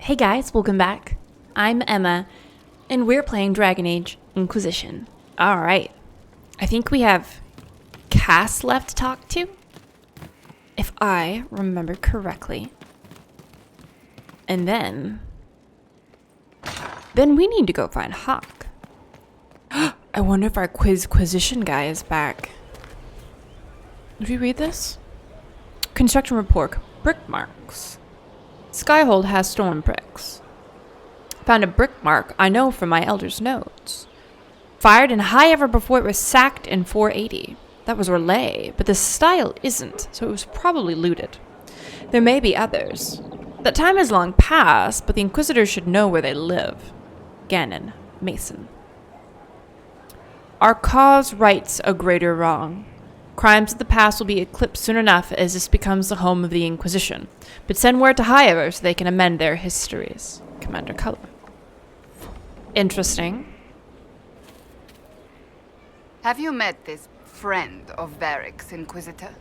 Hey guys, welcome back. I'm Emma, and we're playing Dragon Age Inquisition. Alright, I think we have Cass left to talk to, if I remember correctly. And then we need to go find Hawke. I wonder if our Inquisition guy is back. Did we read this? Construction report, brick marks. Skyhold has storm bricks. Found a brick mark I know from my elder's notes. Fired in high ever before it was sacked in 480. That was relay, but the style isn't, so it was probably looted. There may be others. That time has long passed, but the Inquisitors should know where they live. Gannon, Mason. Our cause rights a greater wrong. Crimes of the past will be eclipsed soon enough as this becomes the home of the Inquisition. But send word to High-Ever so they can amend their histories. Commander Color. Interesting. Have you met this friend of Varric's, Inquisitor?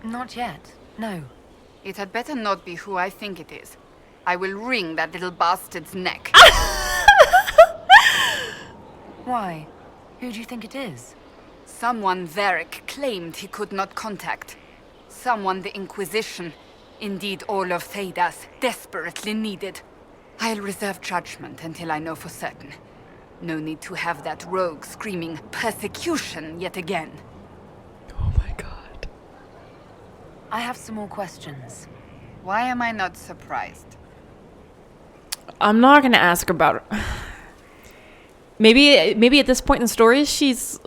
Not yet, no. It had better not be who I think it is. I will wring that little bastard's neck. Why? Who do you think it is? Someone Varric claimed he could not contact. Someone the Inquisition, indeed all of Thedas, desperately needed. I'll reserve judgment until I know for certain. No need to have that rogue screaming persecution yet again. Oh my god. I have some more questions. Why am I not surprised? I'm not gonna ask about her. Maybe at this point in the story she's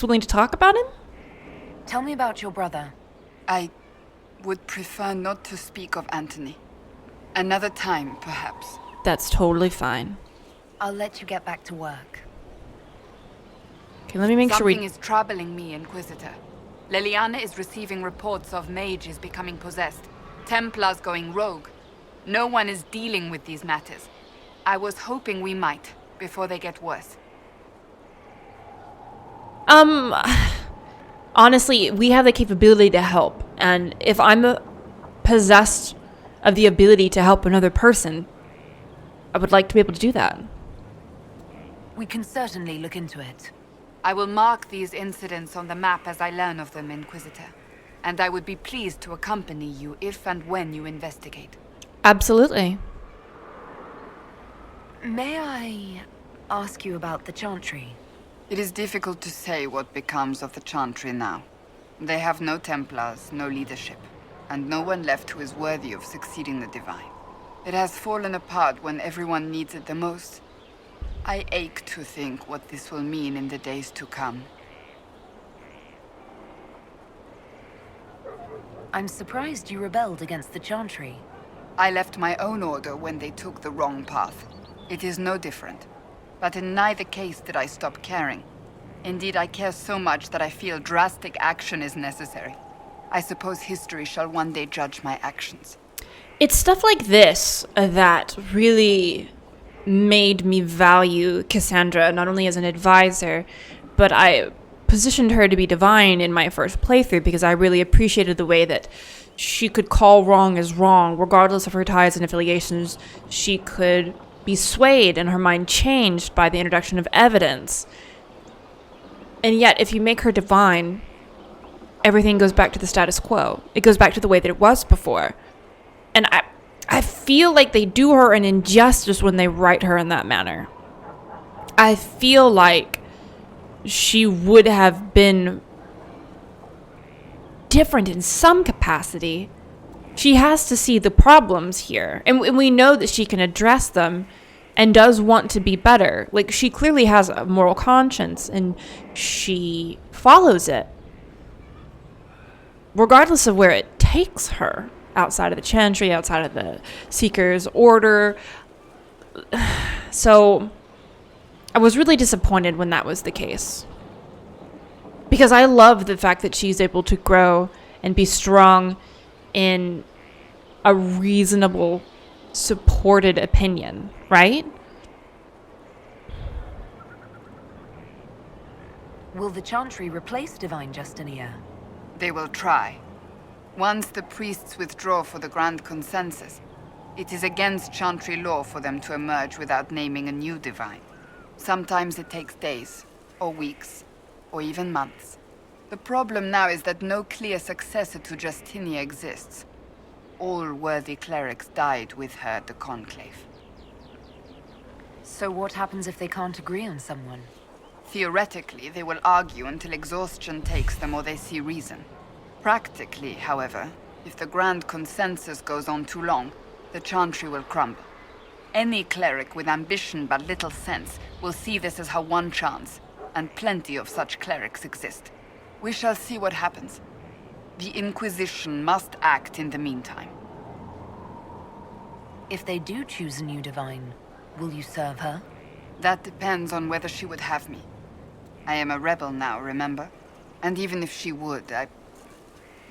willing to talk about him? Tell me about your brother. I would prefer not to speak of Anthony. Another time, perhaps. That's totally fine. I'll let you get back to work. Okay, let me make sure Something is troubling me, Inquisitor. Leliana is receiving reports of mages becoming possessed, Templars going rogue. No one is dealing with these matters. I was hoping we might, before they get worse. Honestly, we have the capability to help, and if I'm possessed of the ability to help another person, I would like to be able to do that. We can certainly look into it. I will mark these incidents on the map as I learn of them, Inquisitor. And I would be pleased to accompany you if and when you investigate. Absolutely. May I ask you about the Chantry? It is difficult to say what becomes of the Chantry now. They have no Templars, no leadership, and no one left who is worthy of succeeding the Divine. It has fallen apart when everyone needs it the most. I ache to think what this will mean in the days to come. I'm surprised you rebelled against the Chantry. I left my own order when they took the wrong path. It is no different. But in neither case did I stop caring. Indeed, I care so much that I feel drastic action is necessary. I suppose history shall one day judge my actions. It's stuff like this that really made me value Cassandra, not only as an advisor, but I positioned her to be divine in my first playthrough because I really appreciated the way that she could call wrong as wrong, regardless of her ties and affiliations. She could be swayed and her mind changed by the introduction of evidence. And yet, if you make her divine, everything goes back to the status quo. It goes back to the way that it was before. And I feel like they do her an injustice when they write her in that manner. I feel like she would have been different in some capacity. She has to see the problems here. And we know that she can address them and does want to be better. Like, she clearly has a moral conscience and she follows it, regardless of where it takes her. Outside of the Chantry, outside of the Seeker's Order. So I was really disappointed when that was the case. Because I love the fact that she's able to grow and be strong in a reasonable, supported opinion, right? Will the Chantry replace Divine Justinia? They will try. Once the priests withdraw for the Grand Consensus, It is against Chantry law for them to emerge without naming a new divine. Sometimes it takes days, or weeks, or even months. The problem now is that no clear successor to Justinia exists. All worthy clerics died with her at the Conclave. So what happens if they can't agree on someone? Theoretically, they will argue until exhaustion takes them or they see reason. Practically, however, if the grand consensus goes on too long, the Chantry will crumble. Any cleric with ambition but little sense will see this as her one chance, and plenty of such clerics exist. We shall see what happens. The Inquisition must act in the meantime. If they do choose a new divine, will you serve her? That depends on whether she would have me. I am a rebel now, remember? And even if she would, I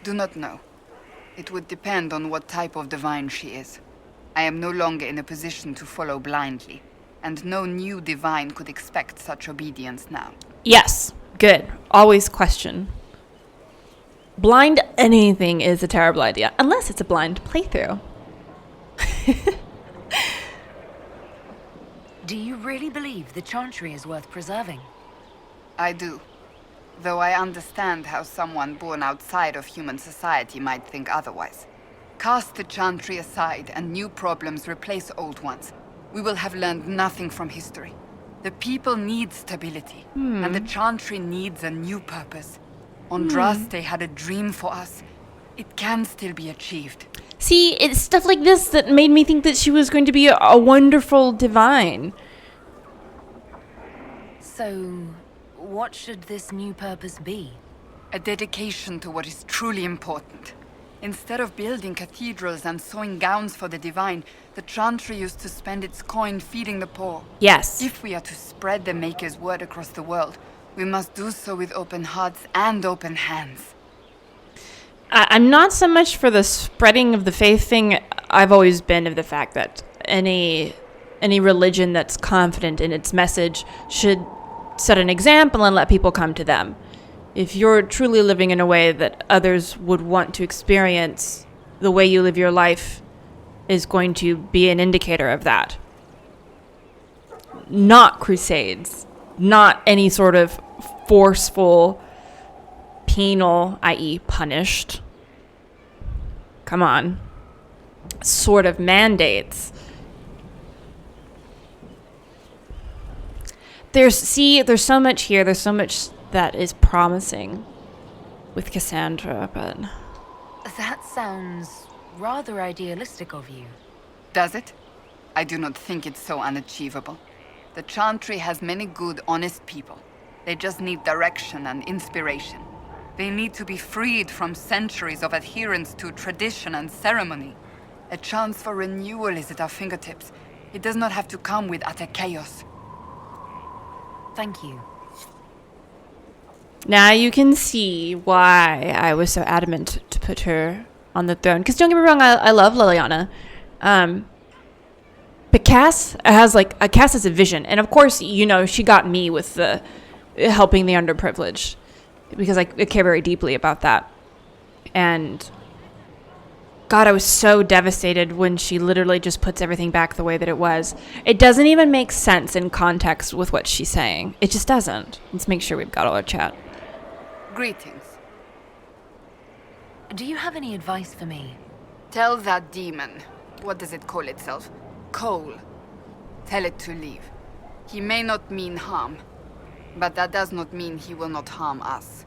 do not know. It would depend on what type of divine she is. I am no longer in a position to follow blindly, and no new divine could expect such obedience now. Yes, good. Always question. Blind anything is a terrible idea, unless it's a blind playthrough. Do you really believe the Chantry is worth preserving? I do. Though I understand how someone born outside of human society might think otherwise. Cast the Chantry aside and new problems replace old ones. We will have learned nothing from history. The people need stability, and the Chantry needs a new purpose. Andraste had a dream for us. It can still be achieved. See, it's stuff like this that made me think that she was going to be a wonderful divine. So, what should this new purpose be? A dedication to what is truly important. Instead of building cathedrals and sewing gowns for the divine, the Chantry used to spend its coin feeding the poor. Yes. If we are to spread the Maker's word across the world, we must do so with open hearts and open hands. I'm not so much for the spreading of the faith thing. I've always been of the fact that any religion that's confident in its message should set an example and let people come to them. If you're truly living in a way that others would want to experience, the way you live your life is going to be an indicator of that. Not crusades, not any sort of forceful, penal, i.e. punished, come on, sort of mandates. There's so much here, there's so much that is promising with Cassandra, but... That sounds rather idealistic of you. Does it? I do not think it's so unachievable. The Chantry has many good, honest people. They just need direction and inspiration. They need to be freed from centuries of adherence to tradition and ceremony. A chance for renewal is at our fingertips. It does not have to come with utter chaos. Thank you. Now you can see why I was so adamant to put her on the throne. Because don't get me wrong, I love Liliana. But Cass has a vision. And of course, she got me with the helping the underprivileged. Because I care very deeply about that. And God, I was so devastated when she literally just puts everything back the way that it was. It doesn't even make sense in context with what she's saying. It just doesn't. Let's make sure we've got all our chat. Greetings. Do you have any advice for me? Tell that demon, what does it call itself? Cole. Tell it to leave. He may not mean harm, but that does not mean he will not harm us.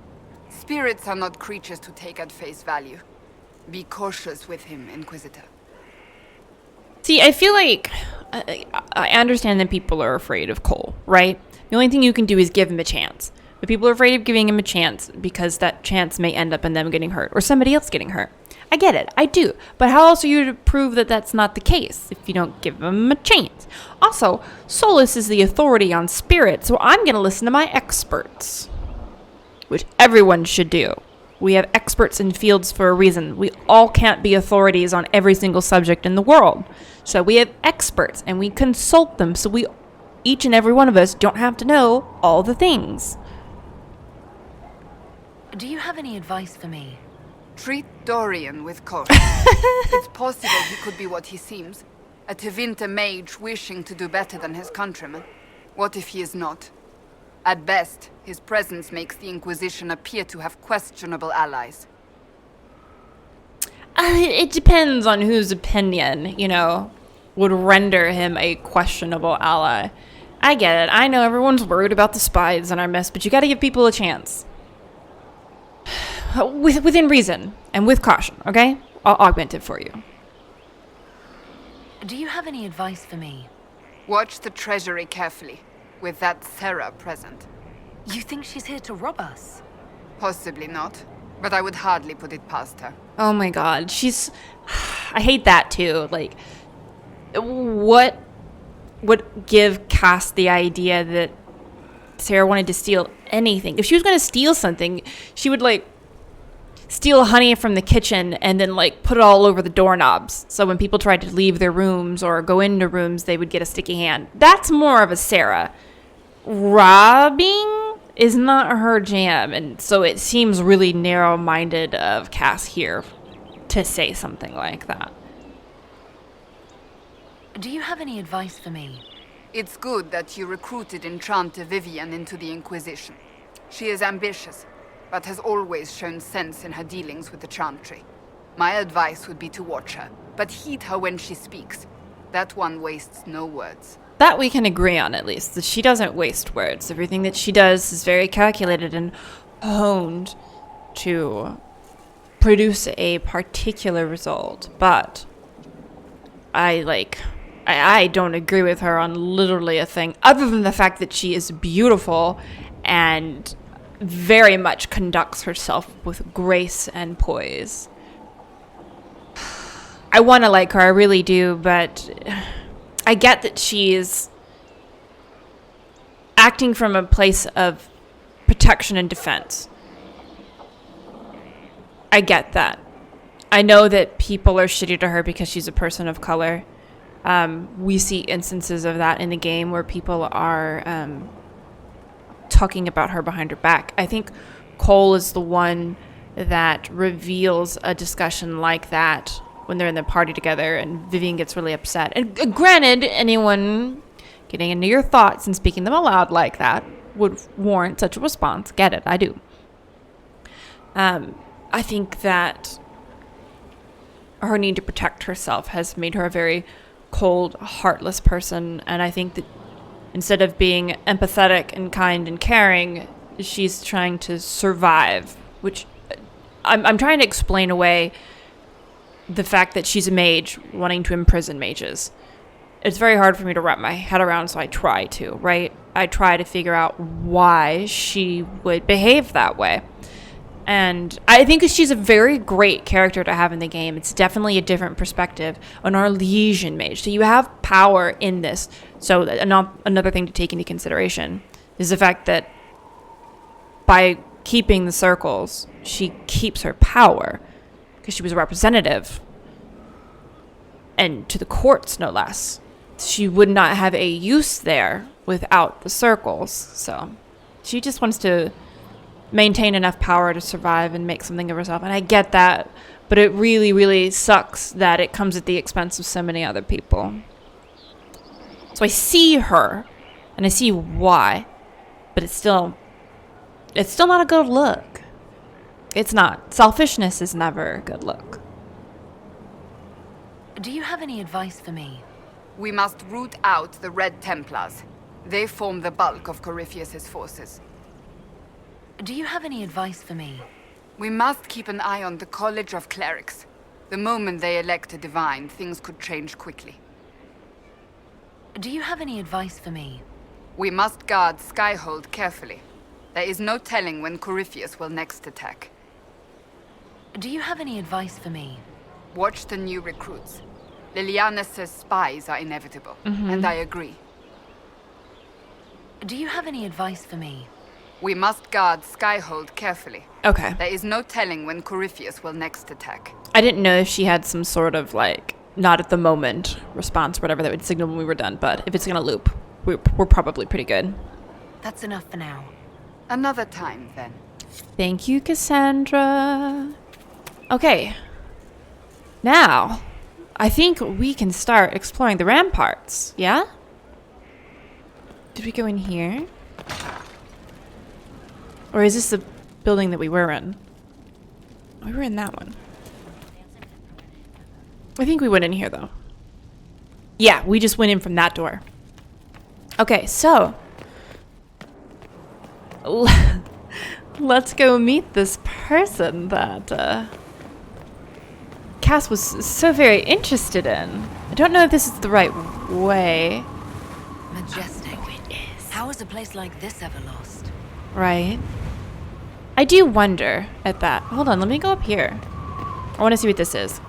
Spirits are not creatures to take at face value. Be cautious with him, Inquisitor. See, I feel like I understand that people are afraid of Cole, right? The only thing you can do is give him a chance. But people are afraid of giving him a chance because that chance may end up in them getting hurt or somebody else getting hurt. I get it. I do. But how else are you to prove that that's not the case if you don't give him a chance? Also, Solus is the authority on spirit, so I'm going to listen to my experts, which everyone should do. We have experts in fields for a reason. We all can't be authorities on every single subject in the world. So we have experts, and we consult them, so each and every one of us don't have to know all the things. Do you have any advice for me? Treat Dorian with caution. It's possible he could be what he seems. A 𝒂𝒹𝒾𝒶 mage wishing to do better than his countrymen. What if he is not? At best, his presence makes the Inquisition appear to have questionable allies. It depends on whose opinion, would render him a questionable ally. I get it. I know everyone's worried about the spies in our mess, but you gotta give people a chance. Within reason and with caution, okay? I'll augment it for you. Do you have any advice for me? Watch the treasury carefully, with that 𝒂𝒹𝒾𝒶 present. You think she's here to rob us? Possibly not, but I would hardly put it past her. Oh my god, I hate that too. Like, what would give Cass the idea that Sarah wanted to steal anything? If she was going to steal something, she would, steal honey from the kitchen and then, put it all over the doorknobs. So when people tried to leave their rooms or go into rooms, they would get a sticky hand. That's more of a Sarah. Robbing is not her jam, and so it seems really narrow-minded of Cass here to say something like that. Do you have any advice for me? It's good that you recruited Enchanter Vivian into the Inquisition. She is ambitious, but has always shown sense in her dealings with the Chantry. My advice would be to watch her, but heed her when she speaks. That one wastes no words. That we can agree on, at least, that she doesn't waste words. Everything that she does is very calculated and honed to produce a particular result. But I don't agree with her on literally a thing, other than the fact that she is beautiful and very much conducts herself with grace and poise. I want to like her, I really do, but I get that she's acting from a place of protection and defense. I get that. I know that people are shitty to her because she's a person of color. We see instances of that in the game where people are talking about her behind her back. I think Cole is the one that reveals a discussion like that when they're in the party together and Vivian gets really upset. And granted, anyone getting into your thoughts and speaking them aloud like that would warrant such a response. Get it, I do. I think that her need to protect herself has made her a very cold, heartless person, and I think that instead of being empathetic and kind and caring, she's trying to survive, which I'm trying to explain away the fact that she's a mage wanting to imprison mages. It's very hard for me to wrap my head around, so I try to, right? I try to figure out why she would behave that way. And I think she's a very great character to have in the game. It's definitely a different perspective on our Legion mage. So you have power in this. So another thing to take into consideration is the fact that by keeping the circles, she keeps her power because she was a representative, and to the courts, no less. She would not have a use there without the circles. So she just wants to maintain enough power to survive and make something of herself. And I get that, but it really, really sucks that it comes at the expense of so many other people. So I see her, and I see why, but it's still not a good look. It's not. Selfishness is never a good look. Do you have any advice for me? We must root out the Red Templars. They form the bulk of Corypheus's forces. Do you have any advice for me? We must keep an eye on the College of Clerics. The moment they elect a divine, things could change quickly. Do you have any advice for me? We must guard Skyhold carefully. There is no telling when Corypheus will next attack. Do you have any advice for me? Watch the new recruits. Liliana says spies are inevitable, and I agree. Do you have any advice for me? We must guard Skyhold carefully. Okay. There is no telling when Corypheus will next attack. I didn't know if she had some sort of, not at the moment response, whatever that would signal when we were done, but if it's going to loop, we're probably pretty good. That's enough for now. Another time, then. Thank you, Cassandra. Okay. Now, I think we can start exploring the ramparts, yeah? Did we go in here? Or is this the building that we were in? We were in that one. I think we went in here, though. Yeah, we just went in from that door. Okay, so... let's go meet this person that, Cass was so very interested in. I don't know if this is the right way. Majestic. Oh, it is. How is a place like this ever lost? Right. I do wonder at that. Hold on, let me go up here. I want to see what this is.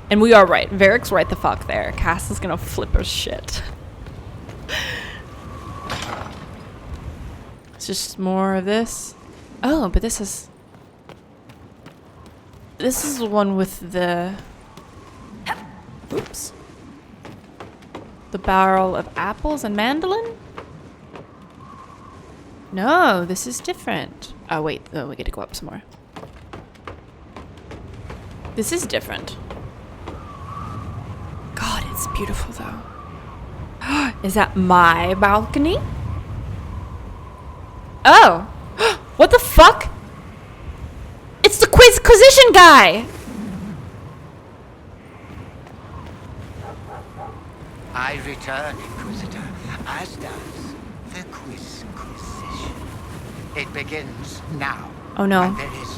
And we are right. Varric's right the fuck there. Cass is gonna flip her shit. It's just more of this. Oh, but this is... This is the one with the... Oops. The barrel of apples and mandolin? No, this is different. Oh, wait. Oh, we get to go up some more. This is different. God, it's beautiful, though. Is that my balcony? Oh! What the fuck? It's the Inquisition guy! I return, Inquisitor, as does the Inquisition. It begins now. Oh no. And there is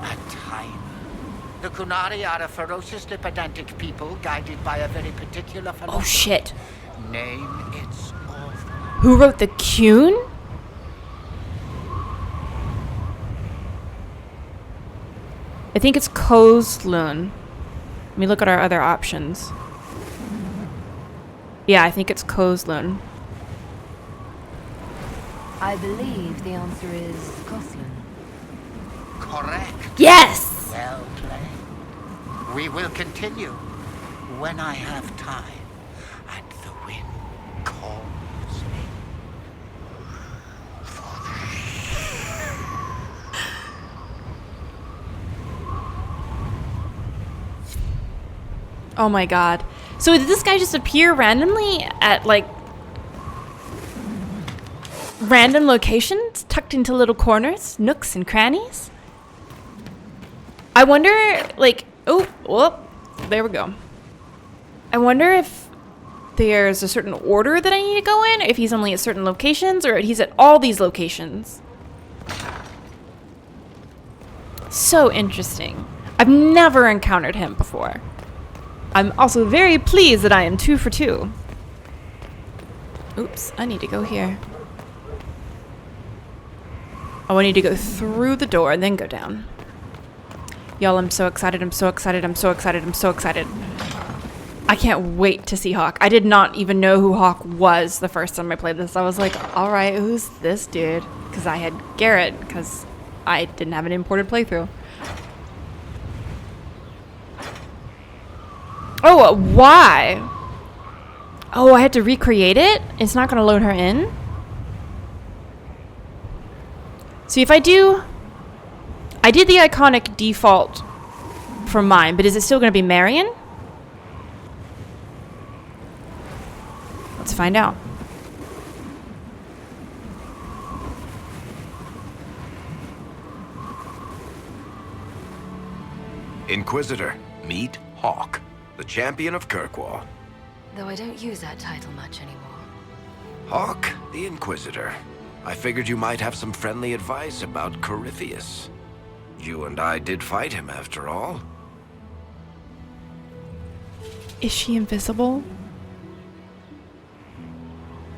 a timer. The Qunari are a ferociously pedantic people guided by a very particular philosophy. Oh shit. Name its author. Who wrote the Qun? I think it's 𝒂𝒶. Let me look at our other options. Yeah, I think it's 𝒂𝒶. I believe the answer is 𝒂𝒶. Correct. Yes! Well played. We will continue when I have time and the wind calls me. Oh my god. So did this guy just appear randomly at like random locations tucked into little corners, nooks and crannies? I wonder like, oh, whoop, there we go. I wonder if there's a certain order that I need to go in, if he's only at certain locations or if he's at all these locations. So interesting. I've never encountered him before. I'm also very pleased that I am 2 for 2. Oops, I need to go here. Oh, I need to go through the door and then go down. Y'all, I'm so excited, I'm so excited, I'm so excited, I'm so excited. I can't wait to see Hawke. I did not even know who Hawke was the first time I played this. I was like, alright, who's this dude? Because I had Garrett, because I didn't have an imported playthrough. Oh, why? Oh, I had to recreate it? It's not going to load her in? See, if I do... I did the iconic default for mine, but is it still going to be Marian? Let's find out. Inquisitor, meet Hawke, the champion of 𝒂𝒾𝒶. Though I don't use that title much anymore. Hawke, the Inquisitor. I figured you might have some friendly advice about 𝒂𝒶. You and I did fight him, after all. Is she invisible?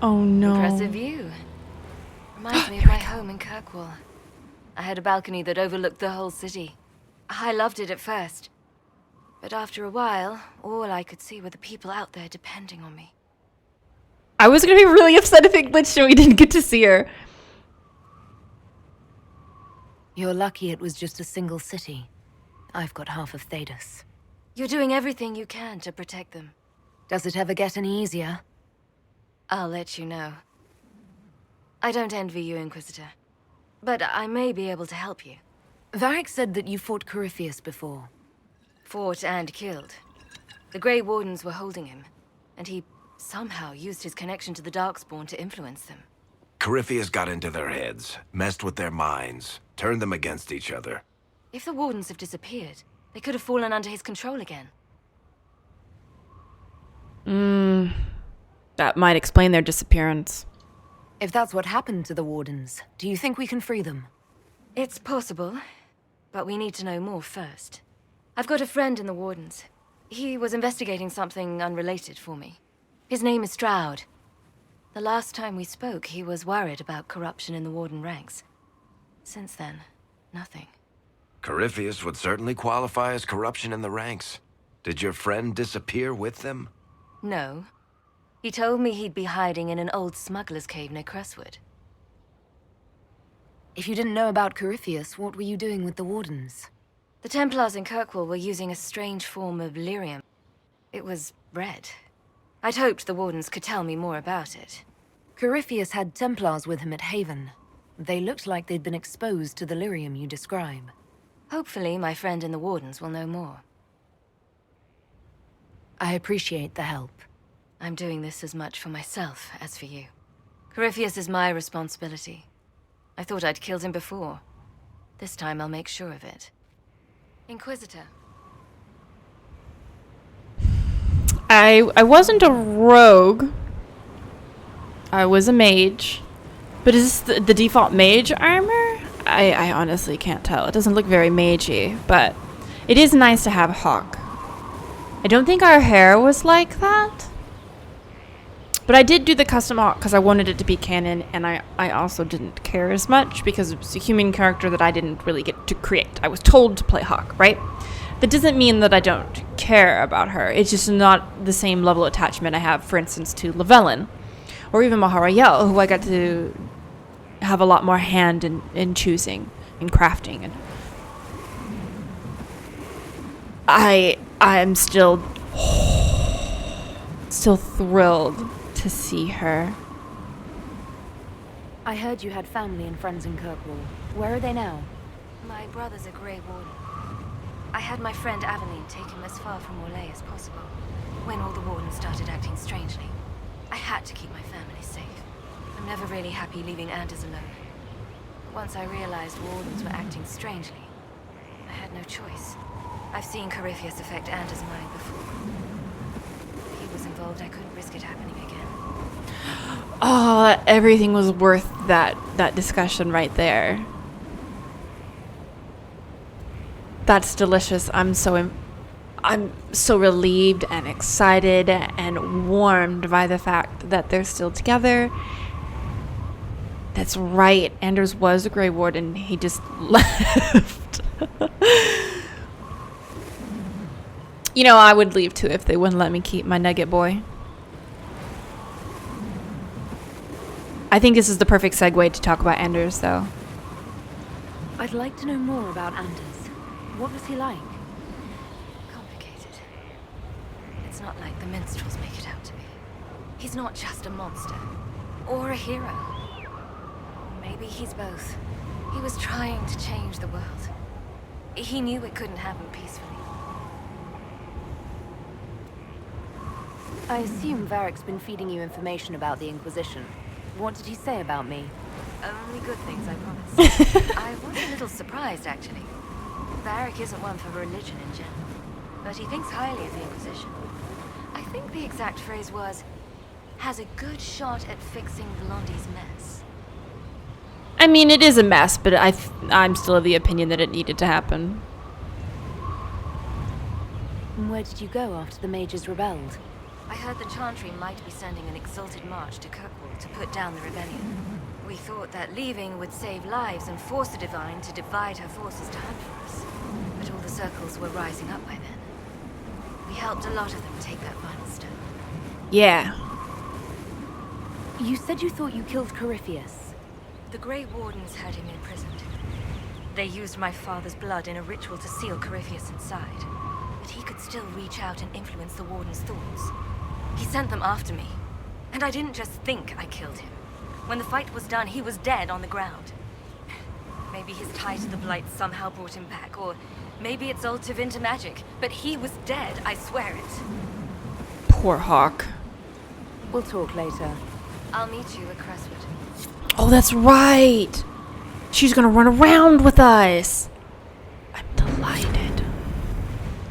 Oh no. Impressive view. Reminds me of Here my we go. home in 𝒂𝒾𝒶. I had a balcony that overlooked the whole city. I loved it at first. But after a while, all I could see were the people out there depending on me. I was going to be really upset if it glitched and we didn't get to see her. You're lucky it was just a single city. I've got half of 𝒂𝒭s. You're doing everything you can to protect them. Does it ever get any easier? I'll let you know. I don't envy you, Inquisitor. But I may be able to help you. Varric said that you fought 𝒂𝒶 before. Fought and killed. The Grey Wardens were holding him, and he somehow used his connection to the Darkspawn to influence them. Corypheus got into their heads, messed with their minds, turned them against each other. If the Wardens have disappeared, they could have fallen under his control again. That might explain their disappearance. If that's what happened to the Wardens, do you think we can free them? It's possible, but we need to know more first. I've got a friend in the Wardens. He was investigating something unrelated for me. His name is Stroud. The last time we spoke, he was worried about corruption in the Warden ranks. Since then, nothing. Corypheus would certainly qualify as corruption in the ranks. Did your friend disappear with them? No. He told me he'd be hiding in an old smuggler's cave near Crestwood. If you didn't know about Corypheus, what were you doing with the Wardens? The Templars in 𝒂𝒾𝒶 were using a strange form of lyrium. It was red. I'd hoped the Wardens could tell me more about it. Corypheus had Templars with him at Haven. They looked like they'd been exposed to the lyrium you describe. Hopefully, my friend in the Wardens will know more. I appreciate the help. I'm doing this as much for myself as for you. Corypheus is my responsibility. I thought I'd killed him before. This time I'll make sure of it. Inquisitor. I wasn't a rogue. I was a mage. But is this the default mage armor? I honestly can't tell. It doesn't look very magey, but it is nice to have Hawke. I don't think our hair was like that. But I did do the custom Hawke because I wanted it to be canon, and I also didn't care as much because it was a human character that I didn't really get to create. I was told to play Hawke, right? That doesn't mean that I don't care about her. It's just not the same level of attachment I have, for instance, to Llewellyn. Or even Maharael, who I got to have a lot more hand in choosing, in crafting. And I'm still thrilled to see her. I heard you had family and friends in 𝒂𝒶𝒁. Where are they now? My brother's a Grey Warden. I had my friend Aveline take him as far from Orlais as possible. When all the Wardens started acting strangely, I had to keep my family safe. I'm never really happy leaving Anders alone. Once I realized Wardens were acting strangely, I had no choice. I've seen Corypheus affect Anders' mind before. If he was involved, I couldn't risk it happening again. Oh, everything was worth that discussion right there. That's delicious. I'm so relieved and excited and warmed by the fact that they're still together. That's right. Anders was a Grey Warden. He just left. You know, I would leave too if they wouldn't let me keep my nugget boy. I think this is the perfect segue to talk about Anders, though. I'd like to know more about Anders. What was he like? Complicated. It's not like the minstrels make it out to be. He's not just a monster. Or a hero. Maybe he's both. He was trying to change the world. He knew it couldn't happen peacefully. I assume Varric's been feeding you information about the Inquisition. What did he say about me? Only good things, I promise. I was a little surprised, actually. Varric isn't one for religion in general, but he thinks highly of the Inquisition. I think the exact phrase was, has a good shot at fixing Blondie's mess. I mean, it is a mess, but I'm still of the opinion that it needed to happen. And where did you go after the mages rebelled? I heard the Chantry might be sending an exalted march to 𝒂𝒶𝒁 to put down the rebellion. We thought that leaving would save lives and force the Divine to divide her forces to hunt for us. But all the circles were rising up by then. We helped a lot of them take that final step. Yeah. You said you thought you killed Corypheus. The Grey Wardens had him imprisoned. They used my father's blood in a ritual to seal Corypheus inside. But he could still reach out and influence the Warden's thoughts. He sent them after me. And I didn't just think I killed him. When the fight was done, he was dead on the ground. Maybe his tie to the Blight somehow brought him back, or Maybe it's all 𝒂𝒹𝒾𝒶 magic, but he was dead, I swear it. Poor Hawke. We'll talk later. I'll meet you at Crestwood. Oh, that's right. She's gonna run around with us. I'm delighted.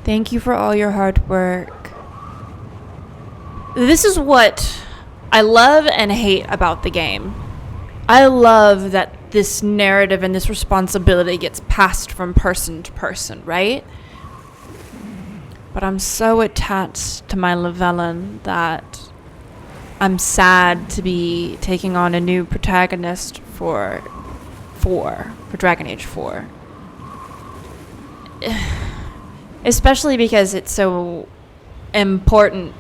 Thank you for all your hard work. This is what I love and hate about the game. I love that this narrative and this responsibility gets passed from person to person, right? But I'm so attached to my Llewellyn that I'm sad to be taking on a new protagonist for Dragon Age 4. Especially because it's so important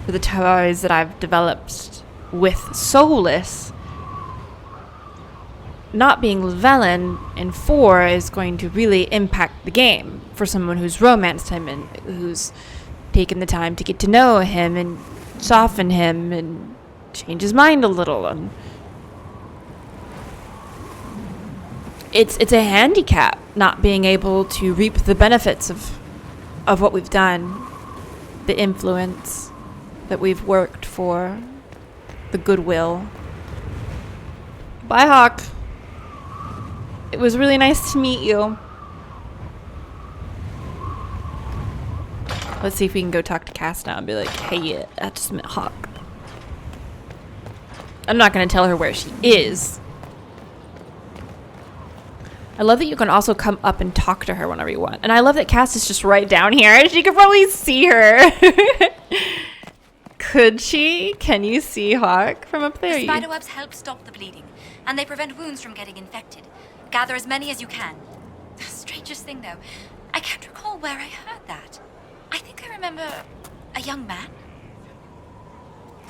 for the ties that I've developed with Soulless. Not being Llewellyn in 4 is going to really impact the game for someone who's romanced him and who's taken the time to get to know him and soften him and change his mind a little. And it's a handicap not being able to reap the benefits of what we've done, the influence that we've worked for, the goodwill. Bye, Hawke. It was really nice to meet you. Let's see if we can go talk to Cass now and be like, hey, I just met Hawke. I'm not going to tell her where she is. I love that you can also come up and talk to her whenever you want. And I love that Cass is just right down here. She could probably see her. Could she? Can you see Hawke from up there? The spiderwebs help stop the bleeding, and they prevent wounds from getting infected. Gather as many as you can. The strangest thing, though, I can't recall where I heard that. I think I remember a young man.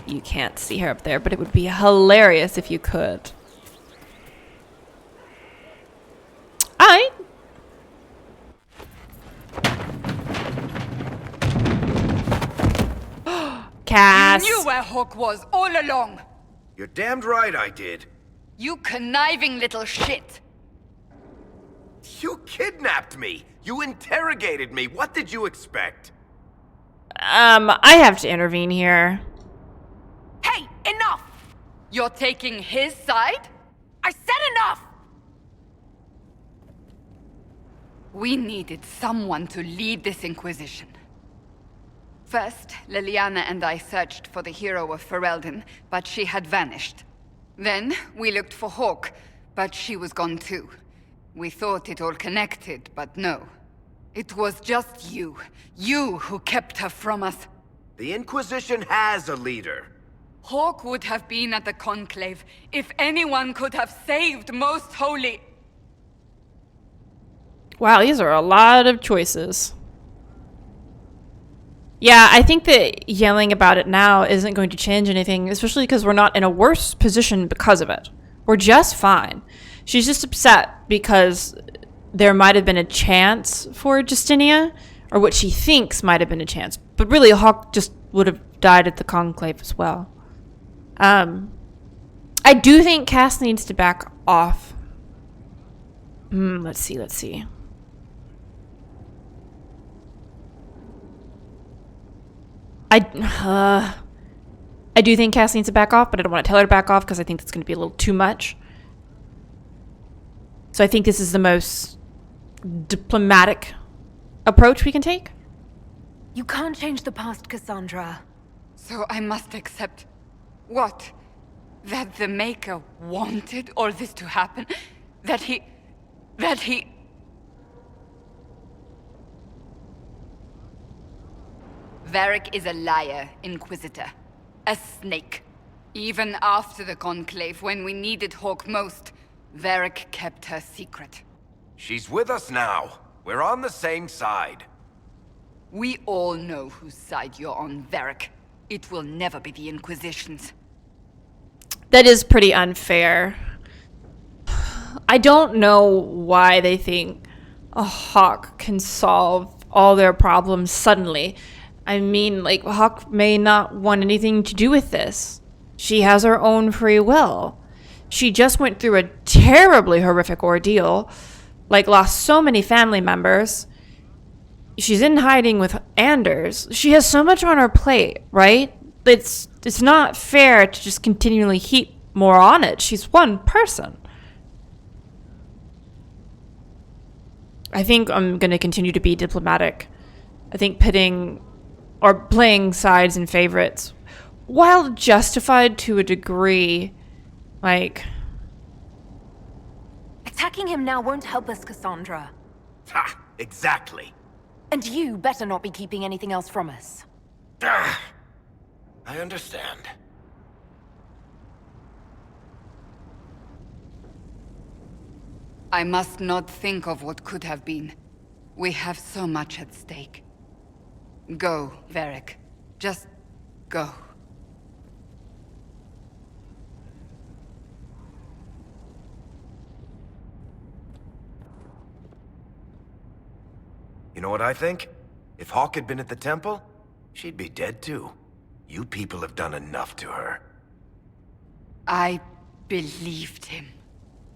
You can't see her up there, but it would be hilarious if you could. Alright. Cass. You knew where Hawke was all along. You're damned right I did. You conniving little shit. You kidnapped me. You interrogated me. What did you expect? I have to intervene here. Hey, enough! You're taking his side? I said enough! We needed someone to lead this Inquisition. First, Leliana and I searched for the hero of Ferelden, but she had vanished. Then, we looked for Hawke, but she was gone too. We thought it all connected, but no. It was just you. You who kept her from us. The Inquisition has a leader. Hawke would have been at the Conclave if anyone could have saved Most Holy. Wow, these are a lot of choices. Yeah, I think that yelling about it now isn't going to change anything, especially because we're not in a worse position because of it. We're just fine. She's just upset because there might have been a chance for Justinia, or what she thinks might have been a chance. But really, Hawke just would have died at the Conclave as well. I do think Cass needs to back off. Let's see. I do think Cass needs to back off, but I don't want to tell her to back off because I think that's going to be a little too much. So I think this is the most diplomatic approach we can take. You can't change the past, Cassandra. So I must accept... what? That the Maker wanted all this to happen? That he... Varric is a liar, Inquisitor. A snake. Even after the Conclave, when we needed Hawke most, Varric kept her secret. She's with us now. We're on the same side. We all know whose side you're on, Varric. It will never be the Inquisition's. That is pretty unfair. I don't know why they think a Hawke can solve all their problems suddenly. I mean, like, Hawke may not want anything to do with this. She has her own free will. She just went through a terribly horrific ordeal, like lost so many family members. she's in hiding with Anders. She has so much on her plate, right? It's not fair to just continually heap more on it. She's one person. I think I'm going to continue to be diplomatic. I think pitting or playing sides and favorites, while justified to a degree, like... Attacking him now won't help us, Cassandra. Ha! Exactly. And you better not be keeping anything else from us. Ah, I understand. I must not think of what could have been. We have so much at stake. Go, Varric. Just go. You know what I think? If Hawke had been at the temple, she'd be dead too. You people have done enough to her. I believed him.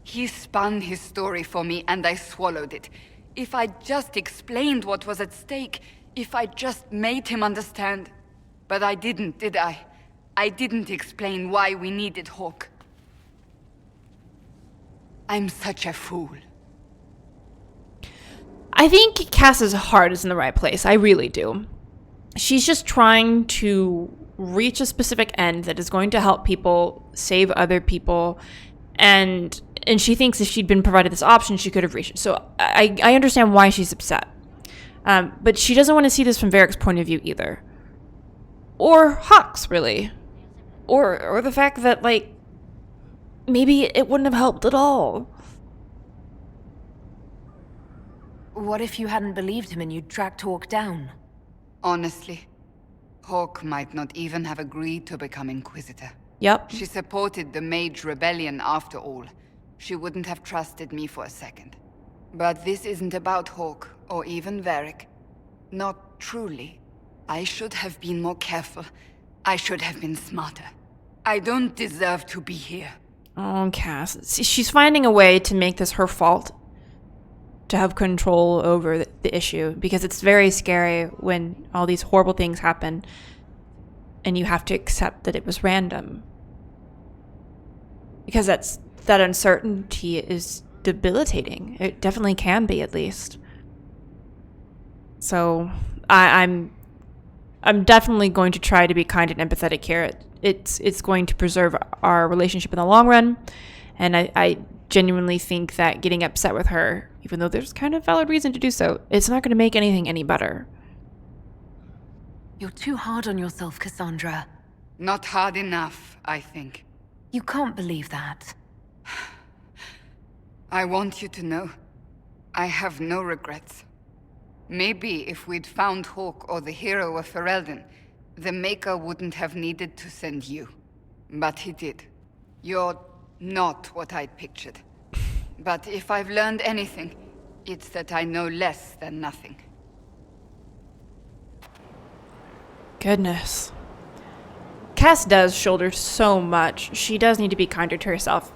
He spun his story for me and I swallowed it. If I just explained what was at stake, if I just made him understand. But I didn't, did I? I didn't explain why we needed Hawke. I'm such a fool. I think Cass's heart is in the right place. I really do. She's just trying to reach a specific end that is going to help people, save other people, and she thinks if she'd been provided this option, she could have reached it. So I understand why she's upset. But she doesn't want to see this from Varric's point of view either. Or Hawke's, really. Or the fact that, like, maybe it wouldn't have helped at all. What if you hadn't believed him and you'd tracked Hawke down? Honestly, Hawke might not even have agreed to become Inquisitor. Yep. She supported the Mage Rebellion after all. She wouldn't have trusted me for a second. But this isn't about Hawke, or even Varric. Not truly. I should have been more careful. I should have been smarter. I don't deserve to be here. Oh, Cass. See, she's finding a way to make this her fault. To have control over the issue. Because it's very scary when all these horrible things happen. And you have to accept that it was random. Because that uncertainty is debilitating. It definitely can be, at least. So I'm definitely going to try to be kind and empathetic here. It's going to preserve our relationship in the long run, and I genuinely think that getting upset with her, even though there's kind of valid reason to do so, it's not going to make anything any better. You're too hard on yourself, Cassandra. Not hard enough, I think. You can't believe that. I want you to know, I have no regrets. Maybe if we'd found Hawke or the hero of Ferelden, the Maker wouldn't have needed to send you. But he did. You're not what I'd pictured. But if I've learned anything, it's that I know less than nothing. Goodness. Cass does shoulder so much. She does need to be kinder to herself.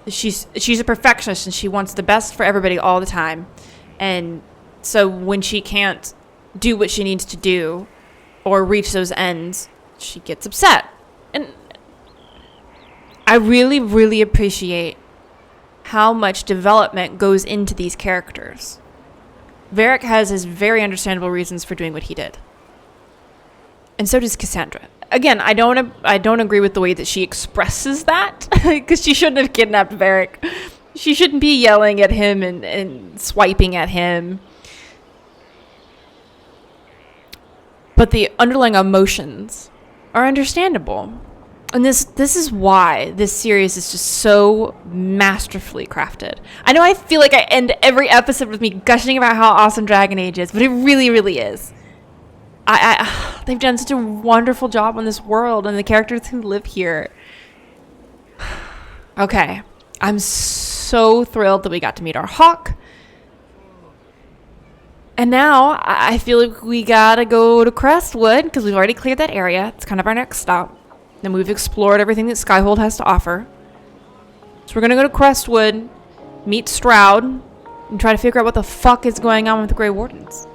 She's a perfectionist and she wants the best for everybody all the time. And so when she can't do what she needs to do or reach those ends, she gets upset. And I really, really appreciate how much development goes into these characters. Varric has his very understandable reasons for doing what he did. And so does Cassandra. Again, I don't agree with the way that she expresses that, because she shouldn't have kidnapped Varric. She shouldn't be yelling at him and swiping at him. But the underlying emotions are understandable. And this is why this series is just so masterfully crafted. I know I feel like I end every episode with me gushing about how awesome Dragon Age is, but it really, really is. They've done such a wonderful job on this world and the characters who live here. Okay, I'm so thrilled that we got to meet our Hawke. And now I feel like we gotta go to Crestwood because we've already cleared that area. It's kind of our next stop. Then we've explored everything that Skyhold has to offer. So we're gonna go to Crestwood, meet Stroud, and try to figure out what the fuck is going on with the Grey Wardens.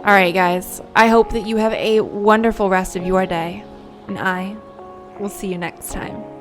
Alright guys, I hope that you have a wonderful rest of your day, and I will see you next time.